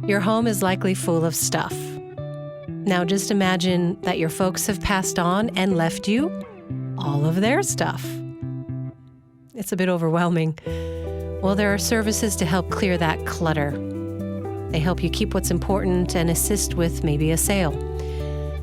Your home is likely full of stuff. Now just imagine that your folks have passed on and left you all of their stuff. It's a bit overwhelming. Well, there are services to help clear that clutter. They help you keep what's important and assist with maybe a sale.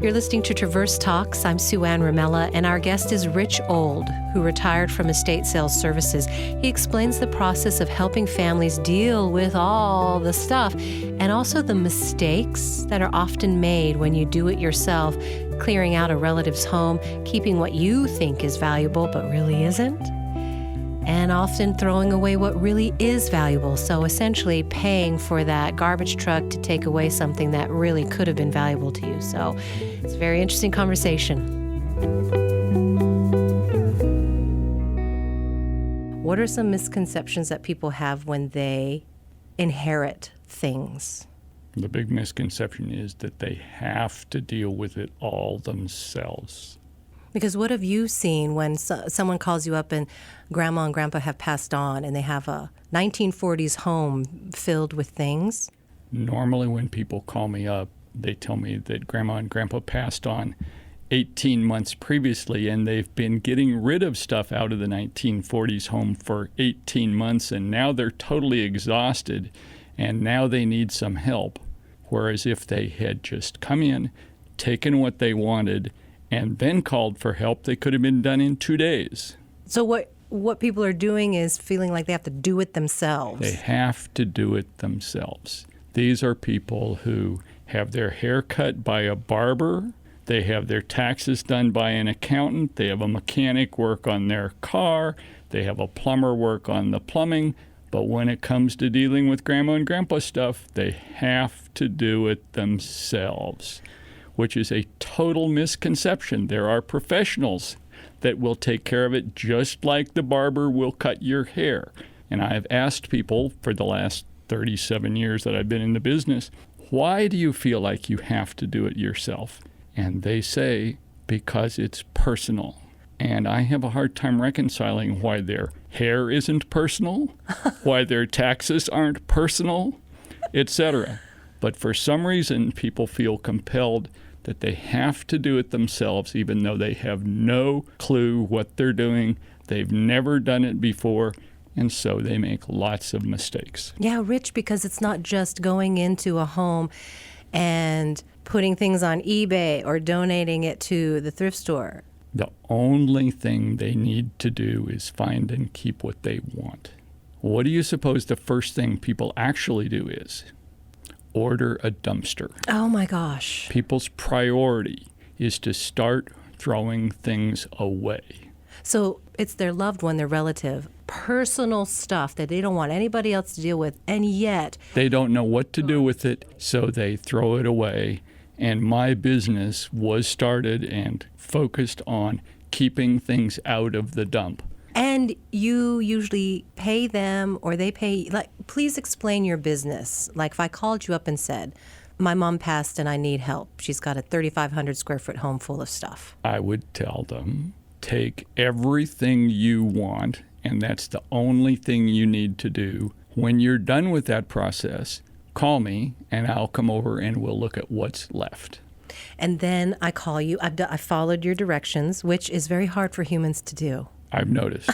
You're listening to Traverse Talks. I'm Sueann Ramella, and our guest is Rich Old, who retired from estate sales services. He explains the process of helping families deal with all the stuff and also the mistakes that are often made when you do it yourself, clearing out a relative's home, keeping what you think is valuable but really isn't, and often throwing away what really is valuable. So essentially paying for that garbage truck to take away something that really could have been valuable to you. So it's a very interesting conversation. What are some misconceptions that people have when they inherit things? The big misconception is that they have to deal with it all themselves. Because what have you seen when someone calls you up and Grandma and Grandpa have passed on and they have a 1940s home filled with things? Normally when people call me up, they tell me that Grandma and Grandpa passed on 18 months previously, and they've been getting rid of stuff out of the 1940s home for 18 months, and now they're totally exhausted, and now they need some help. Whereas if they had just come in, taken what they wanted, and then called for help, they could have been done in 2 days. So what people are doing is feeling like they have to do it themselves. They have to do it themselves. These are people who have their hair cut by a barber, they have their taxes done by an accountant, they have a mechanic work on their car, they have a plumber work on the plumbing, but when it comes to dealing with Grandma and Grandpa stuff, they have to do it themselves, which is a total misconception. There are professionals that will take care of it just like the barber will cut your hair. And I've asked people for the last 37 years that I've been in the business, why do you feel like you have to do it yourself? And they say, because it's personal. And I have a hard time reconciling why their hair isn't personal, why their taxes aren't personal, etc. But for some reason, people feel compelled that they have to do it themselves, even though they have no clue what they're doing. They've never done it before, and so they make lots of mistakes. Yeah, Rich, because it's not just going into a home and putting things on eBay or donating it to the thrift store. The only thing they need to do is find and keep what they want. What do you suppose the first thing people actually do is? Order a dumpster. Oh my gosh. People's priority is to start throwing things away. So it's their loved one, their relative, personal stuff that they don't want anybody else to deal with, and yet they don't know what to do with it, so they throw it away. And my business was started and focused on keeping things out of the dump. And you usually pay them or they pay, like, please explain your business. Like if I called you up and said, my mom passed and I need help. She's got a 3,500 square foot home full of stuff. I would tell them, take everything you want, and that's the only thing you need to do. When you're done with that process, call me and I'll come over and we'll look at what's left. And then I call you. I followed your directions, which is very hard for humans to do. I've noticed.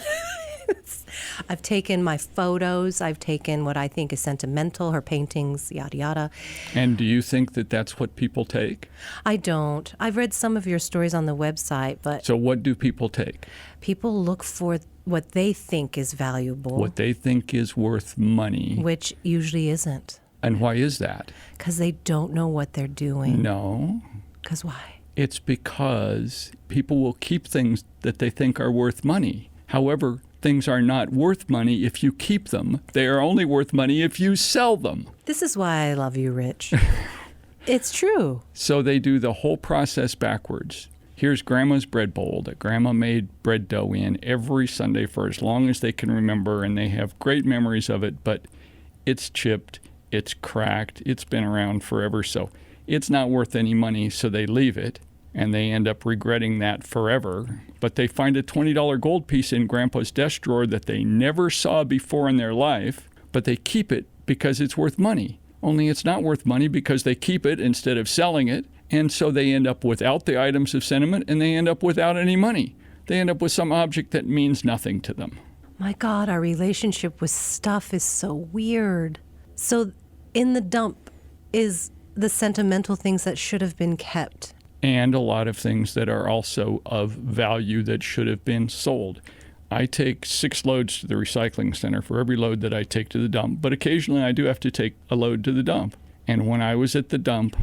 I've taken my photos. I've taken what I think is sentimental, her paintings, yada, yada. And do you think that that's what people take? I don't. I've read some of your stories on the website, but... So what do people take? People look for what they think is valuable. What they think is worth money. Which usually isn't. And why is that? Because they don't know what they're doing. No. Because why? It's because people will keep things that they think are worth money. However, things are not worth money if you keep them. They are only worth money if you sell them. This is why I love you, Rich. It's true. So they do the whole process backwards. Here's Grandma's bread bowl that Grandma made bread dough in every Sunday for as long as they can remember, and they have great memories of it, but it's chipped, it's cracked, it's been around forever, so it's not worth any money, so they leave it, and they end up regretting that forever. But they find a $20 gold piece in Grandpa's desk drawer that they never saw before in their life, but they keep it because it's worth money. only it's not worth money because they keep it instead of selling it. And so they end up without the items of sentiment, and they end up without any money. They end up with some object that means nothing to them. My God, our relationship with stuff is so weird. So in the dump is the sentimental things that should have been kept. And a lot of things that are also of value that should have been sold. I take 6 loads to the recycling center for every load that I take to the dump, but occasionally I do have to take a load to the dump. And when I was at the dump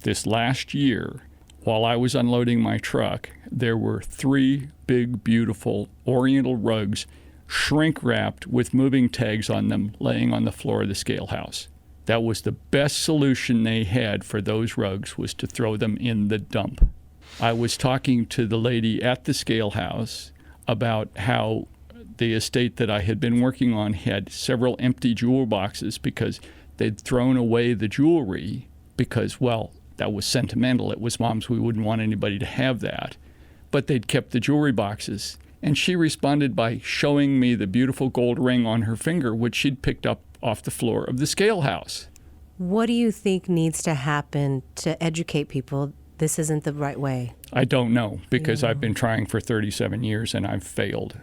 this last year, while I was unloading my truck, there were 3 big, beautiful Oriental rugs, shrink-wrapped with moving tags on them, laying on the floor of the scale house. That was the best solution they had for those rugs, was to throw them in the dump. I was talking to the lady at the scale house about how the estate that I had been working on had several empty jewel boxes because they'd thrown away the jewelry because, well, that was sentimental. It was Mom's. We wouldn't want anybody to have that. But they'd kept the jewelry boxes. And she responded by showing me the beautiful gold ring on her finger, which she'd picked up off the floor of the scale house. What do you think needs to happen to educate people this isn't the right way? I don't know, because I've been trying for 37 years and I've failed.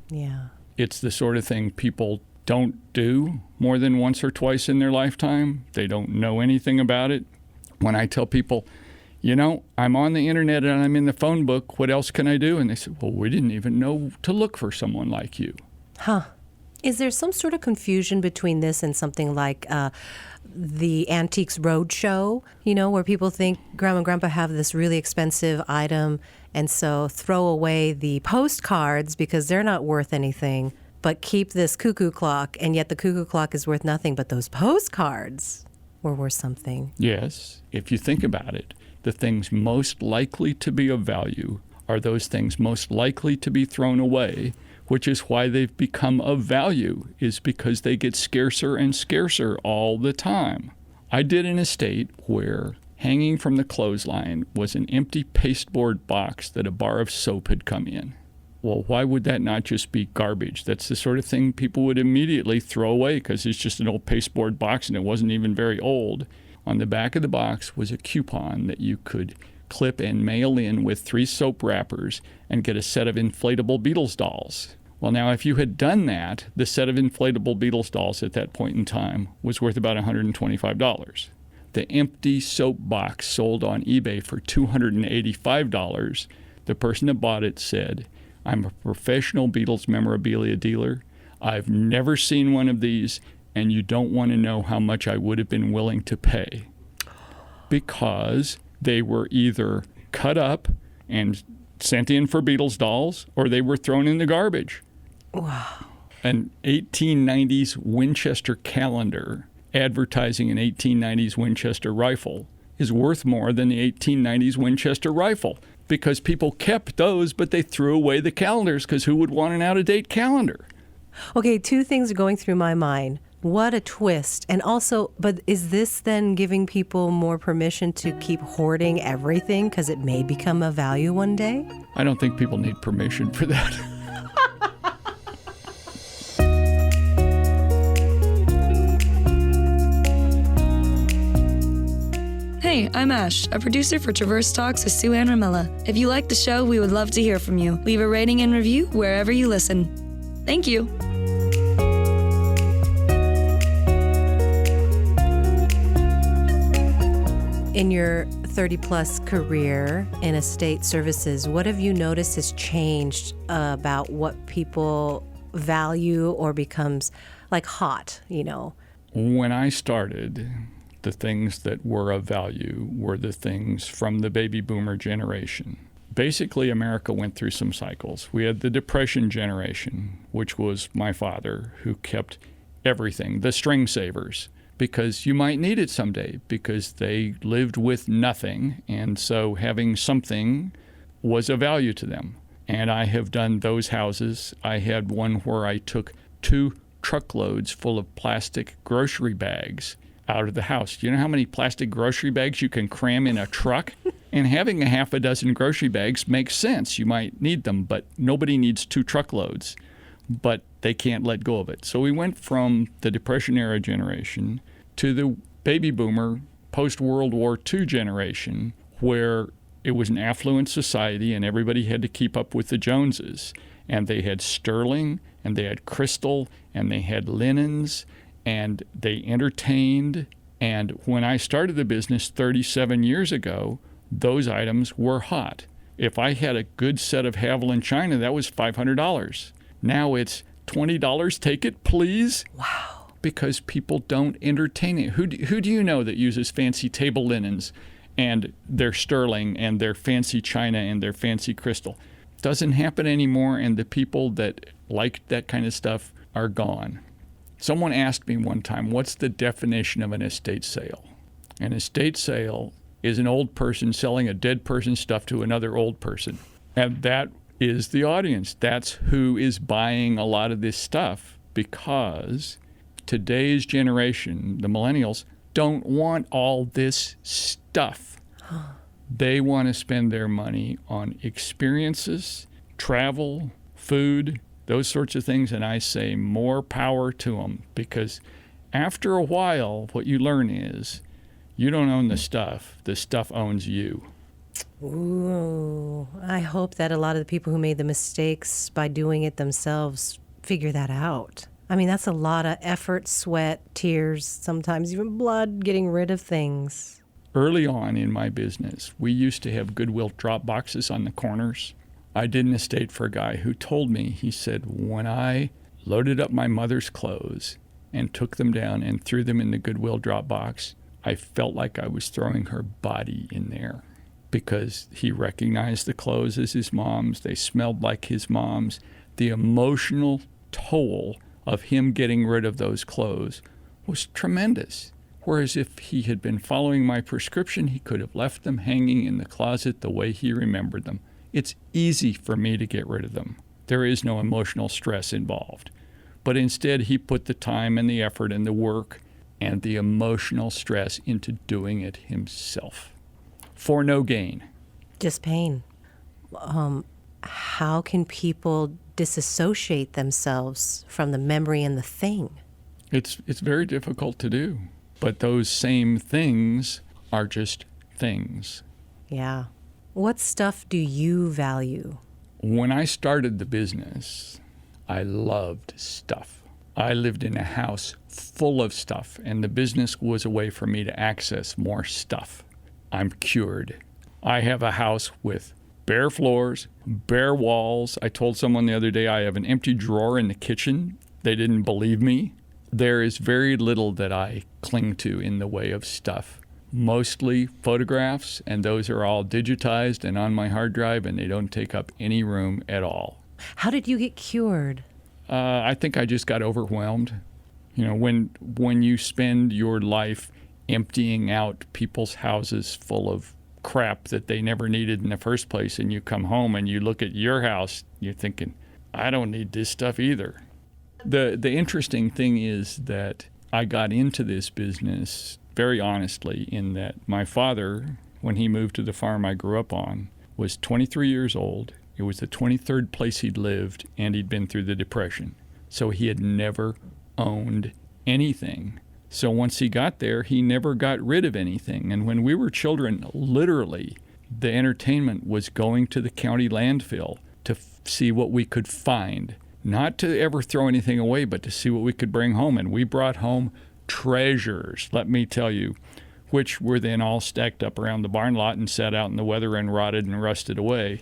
Yeah. It's the sort of thing people don't do more than once or twice in their lifetime. They don't know anything about it. When I tell people, you know, I'm on the internet and I'm in the phone book, what else can I do? And they say, well, we didn't even know to look for someone like you. Huh. Is there some sort of confusion between this and something like the Antiques Roadshow, you know, where people think Grandma and Grandpa have this really expensive item and so throw away the postcards because they're not worth anything, but keep this cuckoo clock, and yet the cuckoo clock is worth nothing, but those postcards were worth something. Yes, if you think about it, the things most likely to be of value are those things most likely to be thrown away, which is why they've become of value, is because they get scarcer and scarcer all the time. I did an estate where hanging from the clothesline was an empty pasteboard box that a bar of soap had come in. Well, why would that not just be garbage? That's the sort of thing people would immediately throw away because it's just an old pasteboard box and it wasn't even very old. On the back of the box was a coupon that you could clip and mail in with 3 soap wrappers and get a set of inflatable Beatles dolls. Well, now, if you had done that, the set of inflatable Beatles dolls at that point in time was worth about $125. The empty soap box sold on eBay for $285. The person that bought it said, I'm a professional Beatles memorabilia dealer. I've never seen one of these, and you don't want to know how much I would have been willing to pay. Because they were either cut up and sent in for Beatles dolls, or they were thrown in the garbage. Wow. An 1890s Winchester calendar advertising an 1890s Winchester rifle is worth more than the 1890s Winchester rifle because people kept those, but they threw away the calendars because who would want an out-of-date calendar? Okay, 2 things are going through my mind. What a twist. And also, but is this then giving people more permission to keep hoarding everything because it may become a value one day? I don't think people need permission for that. Hey, I'm Ash, a producer for Traverse Talks with Sueann Ramella. If you like the show, we would love to hear from you. Leave a rating and review wherever you listen. Thank you. In your 30-plus career in estate services, what have you noticed has changed about what people value or becomes like hot, you know? When I started, the things that were of value were the things from the baby boomer generation. Basically, America went through some cycles. We had the Depression generation, which was my father, who kept everything, the string savers, because you might need it someday, because they lived with nothing, and so having something was of value to them. And I have done those houses. I had one where I took 2 truckloads full of plastic grocery bags out of the house. Do you know how many plastic grocery bags you can cram in a truck? And having a half a dozen grocery bags makes sense. You might need them, but nobody needs 2 truckloads. But they can't let go of it. So we went from the Depression era generation to the baby boomer, post-World War II generation where it was an affluent society and everybody had to keep up with the Joneses. And they had sterling, and they had crystal, and they had linens, and they entertained. And when I started the business 37 years ago, those items were hot. If I had a good set of Haviland china, that was $500. Now it's $20, take it, please. Wow. Because people don't entertain it. Who do you know that uses fancy table linens and their sterling and their fancy china and their fancy crystal? Doesn't happen anymore, and the people that liked that kind of stuff are gone. Someone asked me one time, what's the definition of an estate sale? An estate sale is an old person selling a dead person's stuff to another old person. And that is the audience. That's who is buying a lot of this stuff, because today's generation, the millennials, don't want all this stuff. They want to spend their money on experiences, travel, food, those sorts of things. And I say more power to them, because after a while, what you learn is you don't own the stuff owns you. Ooh, I hope that a lot of the people who made the mistakes by doing it themselves figure that out. I mean, that's a lot of effort, sweat, tears, sometimes even blood, getting rid of things. Early on in my business, we used to have Goodwill drop boxes on the corners. I did an estate for a guy who told me, he said, when I loaded up my mother's clothes and took them down and threw them in the Goodwill drop box, I felt like I was throwing her body in there, because he recognized the clothes as his mom's. They smelled like his mom's. The emotional toll of him getting rid of those clothes was tremendous. Whereas if he had been following my prescription, he could have left them hanging in the closet the way he remembered them. It's easy for me to get rid of them. There is no emotional stress involved. But instead, he put the time and the effort and the work and the emotional stress into doing it himself for no gain. Just pain. How can people disassociate themselves from the memory and the thing? It's very difficult to do. But those same things are just things. Yeah. What stuff do you value? When I started the business, I loved stuff. I lived in a house full of stuff, and the business was a way for me to access more stuff. I'm cured. I have a house with bare floors, bare walls. I told someone the other day I have an empty drawer in the kitchen. They didn't believe me. There is very little that I cling to in the way of stuff. Mostly photographs, and those are all digitized and on my hard drive, and they don't take up any room at all. How did you get cured? I think I just got overwhelmed. You know, when you spend your life emptying out people's houses full of crap that they never needed in the first place, and you come home and you look at your house, you're thinking, I don't need this stuff either. The interesting thing is that I got into this business very honestly, in that my father, when he moved to the farm I grew up on, was 23 years old. It was the 23rd place he'd lived, and he'd been through the Depression. So he had never owned anything. So once he got there, he never got rid of anything. And when we were children, literally, the entertainment was going to the county landfill to see what we could find. Not to ever throw anything away, but to see what we could bring home. And we brought home treasures, let me tell you, which were then all stacked up around the barn lot and sat out in the weather and rotted and rusted away.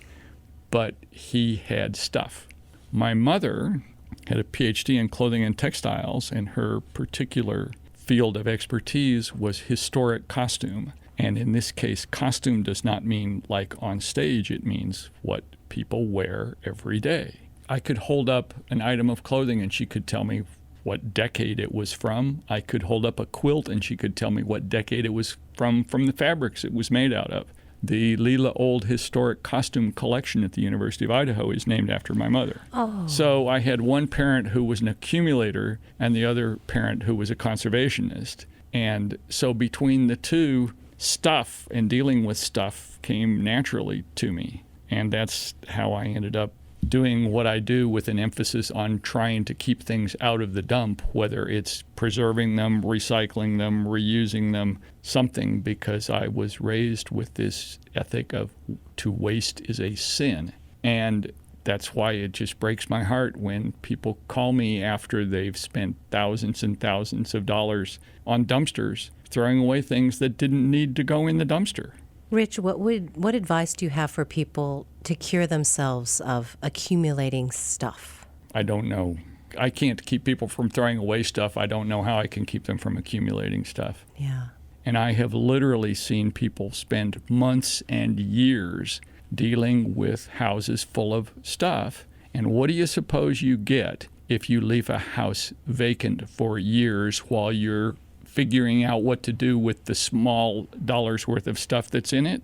But he had stuff. My mother had a PhD in clothing and textiles, and her particular field of expertise was historic costume. And in this case, costume does not mean like on stage. It means what people wear every day. I could hold up an item of clothing and she could tell me what decade it was from. I could hold up a quilt and she could tell me what decade it was from the fabrics it was made out of. The Leela Old Historic Costume Collection at the University of Idaho is named after my mother. Oh. So I had one parent who was an accumulator and the other parent who was a conservationist. And so between the two, stuff and dealing with stuff came naturally to me. And that's how I ended up doing what I do with an emphasis on trying to keep things out of the dump, whether it's preserving them, recycling them, reusing them, something, because I was raised with this ethic of to waste is a sin. And that's why it just breaks my heart when people call me after they've spent thousands and thousands of dollars on dumpsters, throwing away things that didn't need to go in the dumpster. Rich, what advice do you have for people to cure themselves of accumulating stuff? I don't know. I can't keep people from throwing away stuff. I don't know how I can keep them from accumulating stuff. Yeah. And I have literally seen people spend months and years dealing with houses full of stuff. And what do you suppose you get if you leave a house vacant for years while you're figuring out what to do with the small dollars worth of stuff that's in it?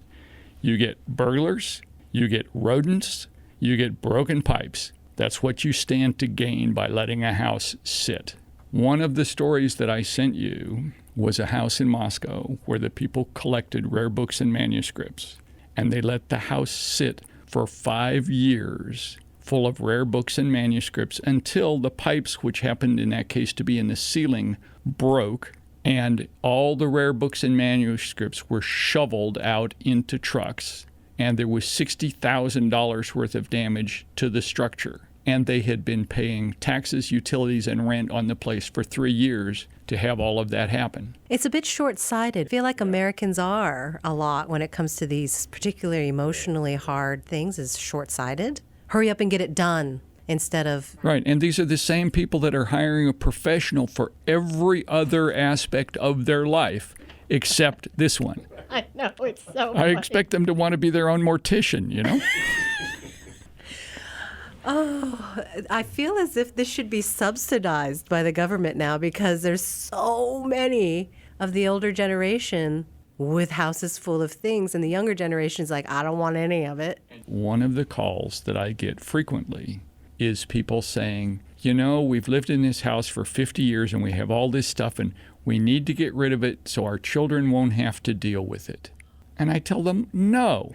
You get burglars, you get rodents, you get broken pipes. That's what you stand to gain by letting a house sit. One of the stories that I sent you was a house in Moscow where the people collected rare books and manuscripts, and they let the house sit for 5 years full of rare books and manuscripts until the pipes, which happened in that case to be in the ceiling, broke, and all the rare books and manuscripts were shoveled out into trucks, and there was $60,000 worth of damage to the structure. And they had been paying taxes, utilities, and rent on the place for 3 years to have all of that happen. It's a bit short-sighted. I feel like Americans are a lot when it comes to these particularly emotionally hard things, is short-sighted. Hurry up and get it done instead of... Right, and these are the same people that are hiring a professional for every other aspect of their life except this one. I know, it's so I expect them to want to be their own mortician, you know? Oh, I feel as if this should be subsidized by the government now because there's so many of the older generation with houses full of things, and the younger generation's like, I don't want any of it. One of the calls that I get frequently is people saying, you know, we've lived in this house for 50 years and we have all this stuff and we need to get rid of it so our children won't have to deal with it. And I tell them, no,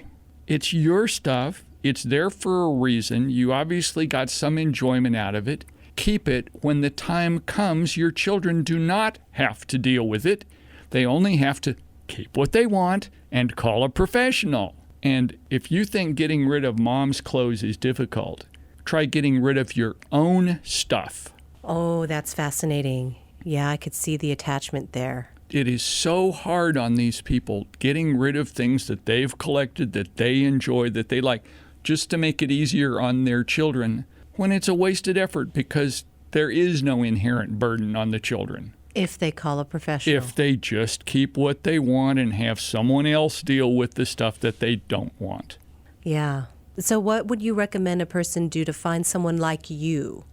it's your stuff. It's there for a reason. You obviously got some enjoyment out of it. Keep it. When the time comes, your children do not have to deal with it. They only have to keep what they want and call a professional. And if you think getting rid of mom's clothes is difficult, try getting rid of your own stuff. Oh, that's fascinating. Yeah, I could see the attachment there. It is so hard on these people getting rid of things that they've collected, that they enjoy, that they like, just to make it easier on their children, when it's a wasted effort because there is no inherent burden on the children. If they call a professional. If they just keep what they want and have someone else deal with the stuff that they don't want. Yeah. So what would you recommend a person do to find someone like you?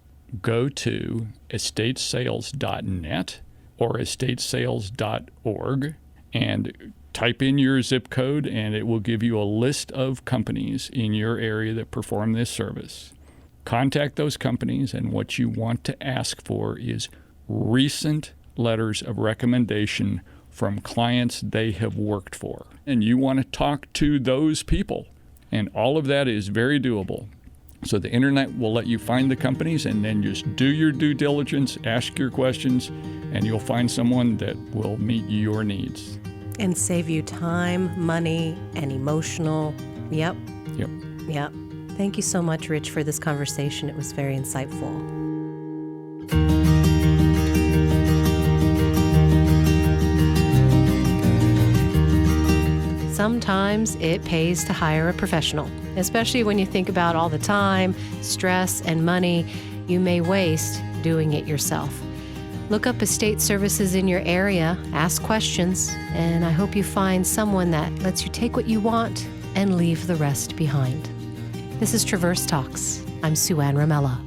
Go to estatesales.net or estatesales.org and type in your zip code, and it will give you a list of companies in your area that perform this service. Contact those companies, and what you want to ask for is recent letters of recommendation from clients they have worked for. And you want to talk to those people, and all of that is very doable. So the internet will let you find the companies, and then just do your due diligence, ask your questions, and you'll find someone that will meet your needs. And save you time, money, and emotional. Yep. Thank you so much, Rich, for this conversation. It was very insightful. Sometimes it pays to hire a professional, especially when you think about all the time, stress, and money you may waste doing it yourself. Look up estate services in your area, ask questions, and I hope you find someone that lets you take what you want and leave the rest behind. This is Traverse Talks. I'm Sueann Ramella.